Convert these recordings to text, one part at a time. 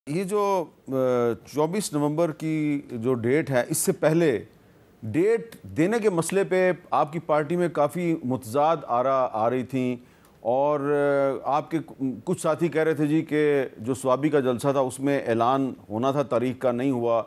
یہ جو 24 نومبر کی جو ڈیٹ ہے، اس سے پہلے ڈیٹ دینے کے مسئلے پہ آپ کی پارٹی میں کافی متضاد آ رہی تھیں، اور آپ کے کچھ ساتھی کہہ رہے تھے جی کہ جو سوابی کا جلسہ تھا اس میں اعلان ہونا تھا، تاریخ کا نہیں ہوا،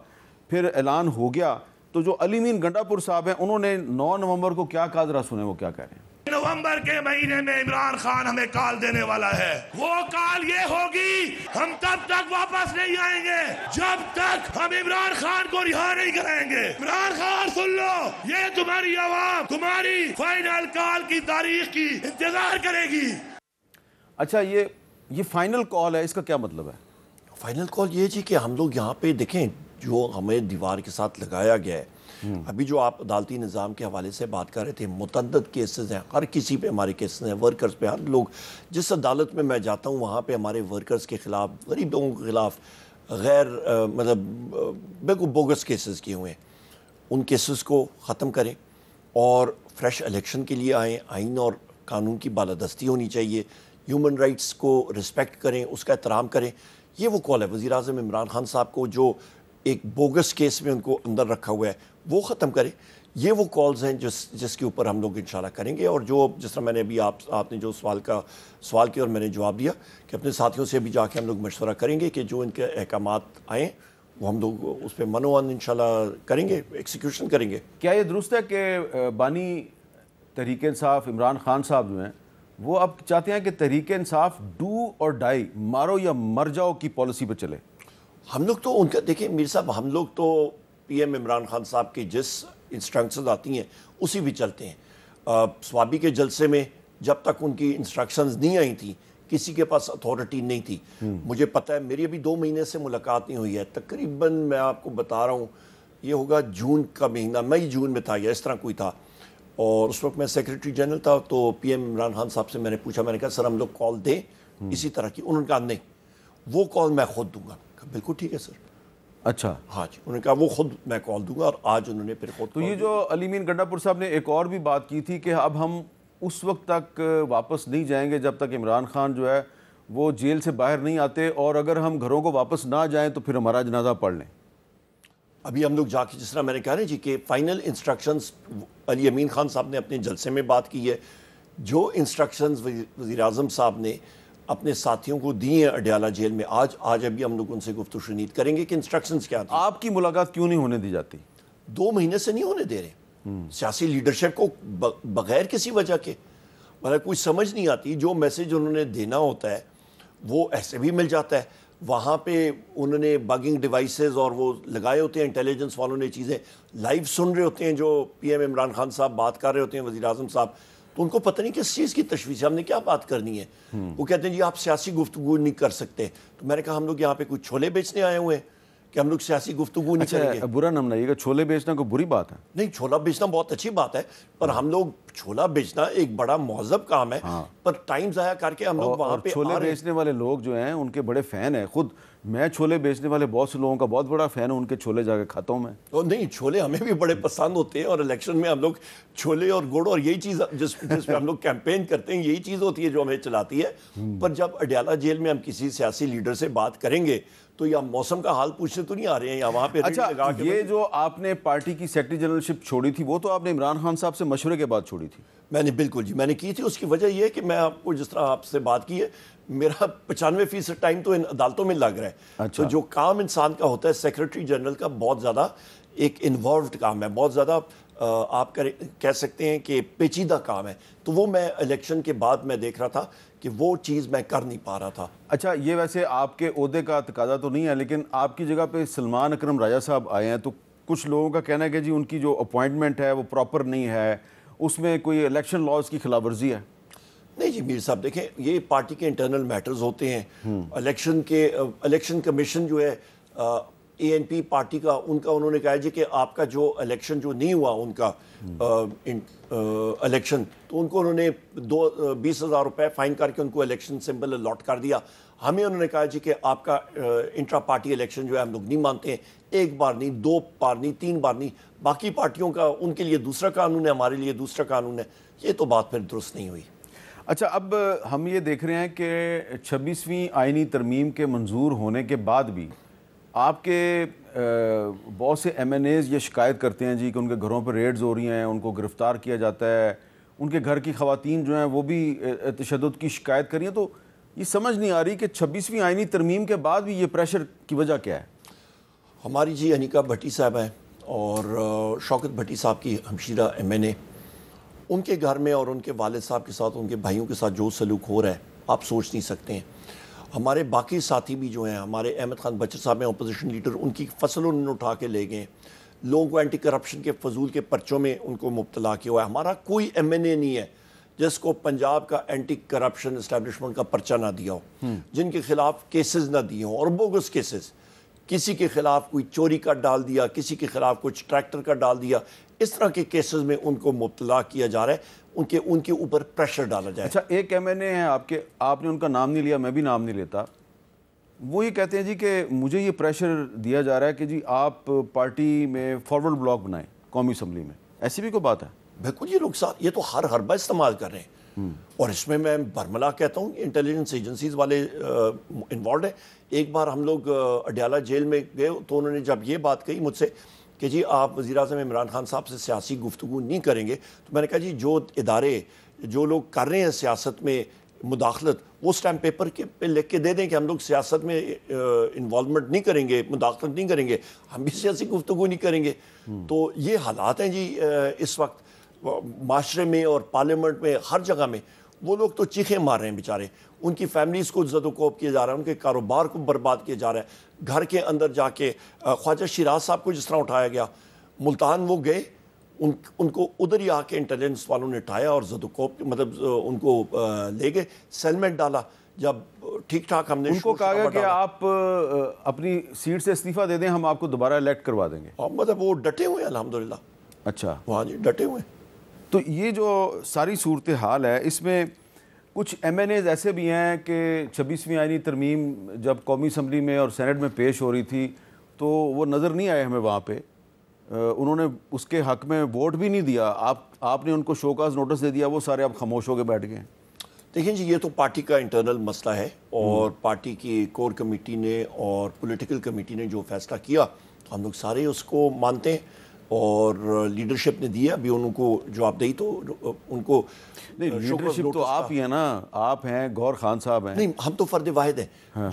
پھر اعلان ہو گیا۔ تو جو علی امین گنڈا پور صاحب ہیں، انہوں نے 9 نومبر کو کیا کہا، ذرا سنیں وہ کیا کہہ رہے ہیں۔ نومبر کے مہینے میں عمران خان ہمیں کال دینے والا ہے، وہ کال یہ ہوگی ہم تب تک واپس نہیں آئیں گے جب تک ہم عمران خان کو رہا نہیں کریں گے۔ عمران خان سن لو، یہ تمہاری عوام تمہاری فائنل کال کی تاریخ کی انتظار کرے گی۔ اچھا، یہ فائنل کال ہے، اس کا کیا مطلب ہے؟ فائنل کال یہ جی کہ ہم لوگ یہاں پہ دیکھیں جو ہمیں دیوار کے ساتھ لگایا گیا ہے، ابھی جو آپ عدالتی نظام کے حوالے سے بات کر رہے تھے، متعدد کیسز ہیں، ہر کسی پہ ہمارے کیسز ہیں، ورکرز پہ، ہر لوگ جس عدالت میں جاتا ہوں وہاں پہ ہمارے ورکرز کے خلاف، غریب لوگوں کے خلاف غیر بالکل بوگس کیسز کیے ہوئے ہیں۔ ان کیسز کو ختم کریں اور فریش الیکشن کے لیے آئیں، آئین اور قانون کی بالادستی ہونی چاہیے، ہیومن رائٹس کو رسپیکٹ کریں، اس کا احترام کریں۔ یہ وہ کال ہے وزیر اعظم عمران خان صاحب کو جو ایک بوگس کیس میں ان کو اندر رکھا ہوا ہے، وہ ختم کریں۔ یہ وہ کالز ہیں جس کے اوپر ہم لوگ انشاءاللہ کریں گے، اور جو جس طرح میں نے ابھی آپ نے جو سوال کیا اور میں نے جواب دیا کہ اپنے ساتھیوں سے بھی جا کے ہم لوگ مشورہ کریں گے کہ جو ان کے احکامات آئیں وہ ہم لوگ اس پہ منوان انشاءاللہ کریں گے، ایکسیکیوشن کریں گے۔ کیا یہ درست ہے کہ بانی تحریک انصاف عمران خان صاحب جو ہیں وہ اب چاہتے ہیں کہ تحریک انصاف ڈو اور ڈائی، مارو یا مر جاؤ کی پالیسی پہ چلے؟ ہم لوگ تو ان کا دیکھیں میر صاحب، ہم لوگ تو پی ایم عمران خان صاحب کی جس انسٹرکشنز آتی ہیں اسی بھی چلتے ہیں۔ سوابی کے جلسے میں جب تک ان کی انسٹرکشنز نہیں آئی تھیں کسی کے پاس اتھارٹی نہیں تھی۔ مجھے پتہ ہے میری ابھی 2 مہینے سے ملاقات نہیں ہوئی ہے، تقریباً میں آپ کو بتا رہا ہوں یہ ہوگا جون کا مہینہ، مئی جون میں تھا یا اس طرح کوئی تھا، اور اس وقت میں سیکریٹری جنرل تھا۔ تو پی ایم عمران خان صاحب سے میں نے پوچھا، میں نے کہا سر ہم لوگ کال دیں اسی طرح کی؟ انہوں نے کہا نہیں، وہ کال میں خود دوں گا۔ بالکل ٹھیک ہے سر۔ اچھا، ہاں جی، انہوں نے کہا وہ خود میں کال دوں گا، اور آج انہوں نے پھر خود۔ تو یہ جو علی امین گنڈا پور صاحب نے ایک اور بھی بات کی تھی کہ اب ہم اس وقت تک واپس نہیں جائیں گے جب تک عمران خان جو ہے وہ جیل سے باہر نہیں آتے، اور اگر ہم گھروں کو واپس نہ جائیں تو پھر ہمارا جنازہ پڑھ لیں۔ ابھی ہم لوگ جا کے جس طرح میں نے کہا نا جی کہ فائنل انسٹرکشنز علی امین خان صاحب نے اپنے جلسے میں بات کی ہے، جو انسٹرکشنز وزیر اعظم صاحب نے اپنے ساتھیوں کو دی ہیں اڈیالہ جیل میں، آج ابھی ہم لوگ ان سے گفت و شنید کریں گے کہ انسٹرکشنز کیا تھیں۔ آپ کی ملاقات کیوں نہیں ہونے دی جاتی؟ 2 مہینے سے نہیں ہونے دے رہے سیاسی لیڈرشپ کو، بغیر کسی وجہ کے، مطلب کوئی سمجھ نہیں آتی۔ جو میسج انہوں نے دینا ہوتا ہے وہ ایسے بھی مل جاتا ہے، وہاں پہ انہوں نے بگنگ ڈیوائسز اور وہ لگائے ہوتے ہیں، انٹیلیجنس والوں نے چیزیں لائیو سن رہے ہوتے ہیں، جو پی ایم عمران خان صاحب بات کر رہے ہوتے ہیں، وزیر اعظم صاحب، تو ان کو پتہ نہیں کس چیز کی تشویش ہے، ہم نے کیا بات کرنی ہے۔ وہ کہتے ہیں جی آپ سیاسی گفتگو نہیں کر سکتے۔ تو میں نے کہا ہم لوگ یہاں پہ کوئی چھولے بیچنے آئے ہوئے ہیں کہ ہم لوگ سیاسی گفتگو نہیں کریں گے؟ برا نہ منائیے گا، چھولے بیچنا کوئی بری بات ہے؟ نہیں، چھولا بیچنا بہت اچھی بات ہے، پر ہم لوگ چھولا بیچنا ایک بڑا مہذب کام ہے، پر ٹائم ضائع کر کے ہم لوگ وہاں پہ چھولے بیچنے والے لوگ جو ہیں ان کے بڑے فین ہیں، خود میں چھولے بیچنے والے بہت سے لوگوں کا بہت بڑا فین ہوں، ان کے چھولے جا کے کھاتا ہوں میں۔ نہیں، چھولے ہمیں بھی بڑے پسند ہوتے ہیں، اور الیکشن میں ہم لوگ چھولے اور گڑ اور یہی چیز جس پہ ہم لوگ کیمپین کرتے ہیں، یہی چیز ہوتی ہے جو ہمیں چلاتی ہے۔ پر جب اڈیالہ جیل میں ہم کسی سیاسی لیڈر سے بات کریں گے تو یا موسم کا حال پوچھنے تو نہیں آ رہے ہیں، یا وہاں پہ اچھا، یہ جو آپ نے پارٹی کی سیکرٹری جنرل شپ چھوڑی تھی وہ تو آپ نے عمران خان صاحب سے مشورے کے بعد چھوڑی تھی؟ میں نے بالکل جی، میں نے کی تھی۔ اس کی وجہ یہ ہے کہ میں آپ کو جس طرح آپ سے بات کی ہے، میرا 95% ٹائم تو ان عدالتوں میں لگ رہا ہے۔ تو جو کام انسان کا ہوتا ہے سیکرٹری جنرل کا، بہت زیادہ ایک انوالوڈ کام ہے، بہت زیادہ آپ کہہ سکتے ہیں کہ پیچیدہ کام ہے، تو وہ میں الیکشن کے بعد میں دیکھ رہا تھا کہ وہ چیز میں کر نہیں پا رہا تھا۔ اچھا، یہ ویسے آپ کے عہدے کا تقاضا تو نہیں ہے، لیکن آپ کی جگہ پہ سلمان اکرم راجہ صاحب آئے ہیں، تو کچھ لوگوں کا کہنا ہے کہ جی ان کی جو اپوائنٹمنٹ ہے وہ پراپر نہیں ہے، اس میں کوئی الیکشن لاز کی خلاف ورزی ہے؟ نہیں جی میر صاحب، دیکھیں یہ پارٹی کے انٹرنل میٹرز ہوتے ہیں۔ الیکشن کمیشن جو ہے اے این پی پارٹی کا، ان کا انہوں نے کہا جی کہ آپ کا جو الیکشن جو نہیں ہوا ان کا الیکشن، تو ان کو انہوں نے 20,000 روپے فائن کر کے ان کو الیکشن سمبل الاٹ کر دیا۔ ہمیں انہوں نے کہا جی کہ آپ کا انٹرا پارٹی الیکشن جو ہے ہم لوگ نہیں مانتے ہیں، 1 بار نہیں، 2 بار نہیں، 3 بار نہیں، باقی پارٹیوں کا ان کے لیے دوسرا قانون ہے، ہمارے لیے دوسرا قانون ہے۔ یہ تو بات پھر درست نہیں ہوئی۔ اچھا، اب ہم یہ دیکھ رہے ہیں کہ 26ویں آئینی ترمیم کے منظور ہونے کے بعد بھی آپ کے بہت سے ایم این ایز یہ شکایت کرتے ہیں جی کہ ان کے گھروں پہ ریڈز ہو رہی ہیں، ان کو گرفتار کیا جاتا ہے، ان کے گھر کی خواتین جو ہیں وہ بھی تشدد کی شکایت کر رہی ہیں. تو یہ سمجھ نہیں آ رہی کہ 26ویں آئینی ترمیم کے بعد بھی یہ پریشر کی وجہ کیا ہے؟ ہماری جی انیکا بھٹی صاحب ہیں اور شوکت بھٹی صاحب کی ہمشیرہ ایم این اے، ان کے گھر میں اور ان کے والد صاحب کے ساتھ، ان کے بھائیوں کے ساتھ جو سلوک ہو رہا ہے آپ سوچ نہیں سکتے ہیں. ہمارے باقی ساتھی بھی جو ہیں، ہمارے احمد خان بچر صاحب ہیں اپوزیشن لیڈر، ان کی فصل انہوں نے اٹھا کے لے گئے، لوگوں کو اینٹی کرپشن کے فضول کے پرچوں میں ان کو مبتلا کیا ہوا ہے. ہمارا کوئی ایم این اے نہیں ہے جس کو پنجاب کا اینٹی کرپشن اسٹیبلشمنٹ کا پرچہ نہ دیا ہو، جن کے خلاف کیسز نہ دیے ہوں، اور بوگس کیسز. کسی کے خلاف کوئی چوری کا ڈال دیا، کسی کے خلاف کچھ ٹریکٹر کا ڈال دیا، اس طرح کے کیسز میں ان کو مبتلا کیا جا رہا ہے، ان کے اوپر پریشر ڈالا جائے. اچھا، ایک ایم این اے ہیں آپ نے ان کا نام نہیں لیا، میں بھی نام نہیں لیتا. وہ یہ کہتے ہیں جی کہ مجھے یہ پریشر دیا جا رہا ہے کہ جی آپ پارٹی میں فارورڈ بلاک بنائیں قومی اسمبلی میں. ایسی بھی کوئی بات ہے؟ بالکل، یہ لوگ یہ تو ہر حربہ استعمال کر رہے ہیں، اور اس میں برملا کہتا ہوں انٹیلیجنس ایجنسیز والے انوالوڈ ہیں. ایک بار ہم لوگ اڈیالہ جیل میں گئے تو انہوں نے جب یہ بات کہی مجھ سے کہ جی آپ وزیر اعظم عمران خان صاحب سے سیاسی گفتگو نہیں کریں گے، تو میں نے کہا جی جو ادارے جو لوگ کر رہے ہیں سیاست میں مداخلت، وہ اسٹیمپ پیپر پہ لکھ کے دے دیں کہ ہم لوگ سیاست میں انوالومنٹ نہیں کریں گے، مداخلت نہیں کریں گے، ہم بھی سیاسی گفتگو نہیں کریں گے. تو یہ حالات ہیں جی اس وقت معاشرے میں اور پارلیمنٹ میں، ہر جگہ میں. وہ لوگ تو چیخیں مار رہے ہیں بیچارے، ان کی فیملیز کو زد و کوب کیا جا رہا ہے، ان کے کاروبار کو برباد کیا جا رہا ہے. گھر کے اندر جا کے خواجہ شیراز صاحب کو جس طرح اٹھایا گیا، ملتان وہ گئے، ان کو ادھر ہی آ کے انٹیلیجنس والوں نے اٹھایا اور زد و کوب مطلب ان کو لے گئے، سیلمنٹ ڈالا. جب ٹھیک ٹھاک ہم نے ان کو کہا گیا کہ آپ اپنی سیٹ سے استعفیٰ دے دیں، ہم آپ کو دوبارہ الیکٹ کروا دیں گے. مطلب وہ ڈٹے ہوئے ہیں الحمدللہ. اچھا، وہاں جی ڈٹے ہوئے ہیں. تو یہ جو ساری صورتحال ہے، اس میں کچھ ایم این ایز ایسے بھی ہیں کہ 26ویں آئینی ترمیم جب قومی اسمبلی میں اور سینٹ میں پیش ہو رہی تھی تو وہ نظر نہیں آئے ہمیں وہاں پہ، انہوں نے اس کے حق میں ووٹ بھی نہیں دیا. آپ نے ان کو شوکاز نوٹس دے دیا، وہ سارے اب خاموش ہو کے بیٹھ گئے ہیں. دیکھیں جی، یہ تو پارٹی کا انٹرنل مسئلہ ہے، اور پارٹی کی کور کمیٹی نے اور پولیٹیکل کمیٹی نے جو فیصلہ کیا ہم لوگ سارے اس کو مانتے ہیں، اور لیڈرشپ نے دیا. ابھی ان کو جواب دہی تو ان کو نہیں، لیڈرشپ تو آپ ہی ہیں نا، آپ ہیں، گور خان صاحب ہیں. نہیں، ہم تو فرد واحد ہیں.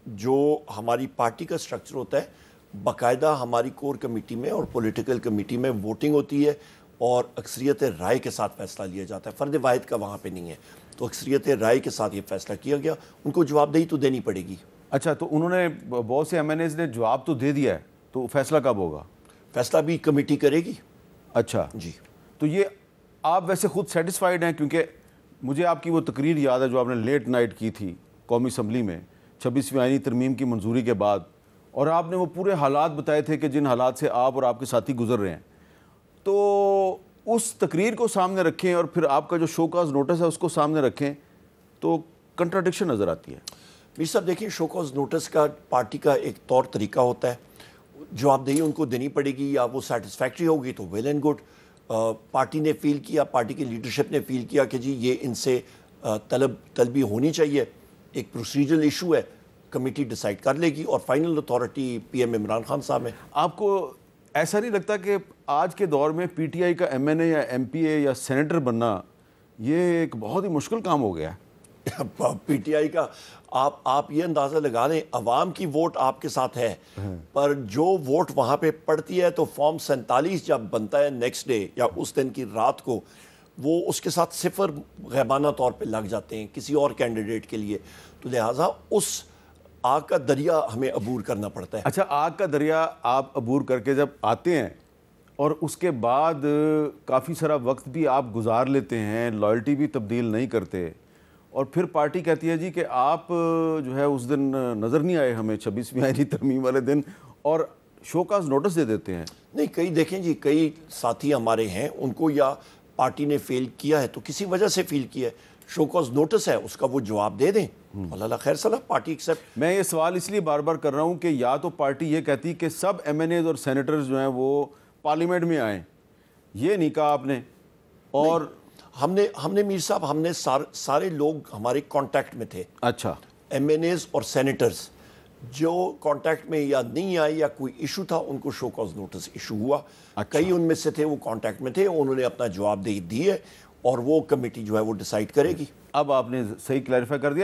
جو ہماری پارٹی کا سٹرکچر ہوتا ہے، باقاعدہ ہماری کور کمیٹی میں اور پولیٹیکل کمیٹی میں ووٹنگ ہوتی ہے اور اکثریت رائے کے ساتھ فیصلہ لیا جاتا ہے. فرد واحد کا وہاں پہ نہیں ہے، تو اکثریت رائے کے ساتھ یہ فیصلہ کیا گیا. ان کو جواب دہی تو دینی پڑے گی. اچھا، تو انہوں نے بہت سے ایم این ایز نے جواب تو دے دیا ہے، تو فیصلہ کب ہوگا؟ فیصلہ بھی کمیٹی کرے گی. اچھا جی. تو یہ آپ ویسے خود سیٹسفائیڈ ہیں؟ کیونکہ مجھے آپ کی وہ تقریر یاد ہے جو آپ نے لیٹ نائٹ کی تھی قومی اسمبلی میں 26ویں آئینی ترمیم کی منظوری کے بعد، اور آپ نے وہ پورے حالات بتائے تھے کہ جن حالات سے آپ اور آپ کے ساتھی گزر رہے ہیں. تو اس تقریر کو سامنے رکھیں اور پھر آپ کا جو شوکاز نوٹس ہے اس کو سامنے رکھیں تو کنٹراڈکشن نظر آتی ہے. میر صاحب دیکھیں، شوکاز نوٹس کا پارٹی کا ایک طور طریقہ ہوتا ہے. جواب دہی ان کو دینی پڑے گی، یا وہ سیٹسفیکٹری ہوگی تو ویل اینڈ گڈ. پارٹی نے فیل کیا، پارٹی کی لیڈرشپ نے فیل کیا کہ جی یہ ان سے طلبی ہونی چاہیے، ایک پروسیجرل ایشو ہے، کمیٹی ڈیسائیڈ کر لے گی، اور final authority P M Imran Khan صاحب ہیں. آپ کو ایسا نہیں لگتا کہ آج کے دور میں پی ٹی آئی کا ایم این اے یا ایم پی اے یا سینیٹر بننا یہ ایک بہت ہی مشکل کام ہو گیا ہے؟ پی ٹی آئی کا آپ یہ اندازہ لگا لیں، عوام کی ووٹ آپ کے ساتھ ہے، پر جو ووٹ وہاں پہ پڑتی ہے تو فارم 47 جب بنتا ہے نیکسٹ ڈے یا اس دن کی رات کو، وہ اس کے ساتھ صفر غیبانہ طور پہ لگ جاتے ہیں کسی اور کینڈیڈیٹ کے لیے. تو لہٰذا اس آگ کا دریا ہمیں عبور کرنا پڑتا ہے. اچھا، آگ کا دریا آپ عبور کر کے جب آتے ہیں اور اس کے بعد کافی سارا وقت بھی آپ گزار لیتے ہیں، لائلٹی بھی تبدیل نہیں کرتے، اور پھر پارٹی کہتی ہے جی کہ آپ جو ہے اس دن نظر نہیں آئے ہمیں 26ویں آئینی ترمیم والے دن، اور شوکاز نوٹس دے دیتے ہیں. نہیں، کئی دیکھیں جی، کئی ساتھی ہمارے ہیں ان کو یا پارٹی نے فیل کیا ہے تو کسی وجہ سے فیل کیا ہے، شوکاز نوٹس ہے، اس کا وہ جواب دے دیں، اللہ خیر صلاح، پارٹی ایکسیپٹ. میں یہ سوال اس لیے بار بار کر رہا ہوں کہ یا تو پارٹی یہ کہتی کہ سب ایم این ایز اور سینیٹرز جو ہیں وہ پارلیمنٹ میں آئیں، یہ نہیں کہا آپ نے، اور ہم نے میر صاحب ہم نے سارے لوگ ہمارے کانٹیکٹ میں تھے. اچھا. ایم این ایز اور سینیٹرز جو کانٹیکٹ میں یا نہیں آئے یا کوئی ایشو تھا ان کو شو کاز نوٹس ایشو ہوا. کئی ان میں سے تھے وہ کانٹیکٹ میں تھے, انہوں نے اپنا جواب دے دیے اور وہ کمیٹی جو ہے وہ ڈیسائیڈ کرے گی. اب آپ نے صحیح کلیریفائی کر دیا.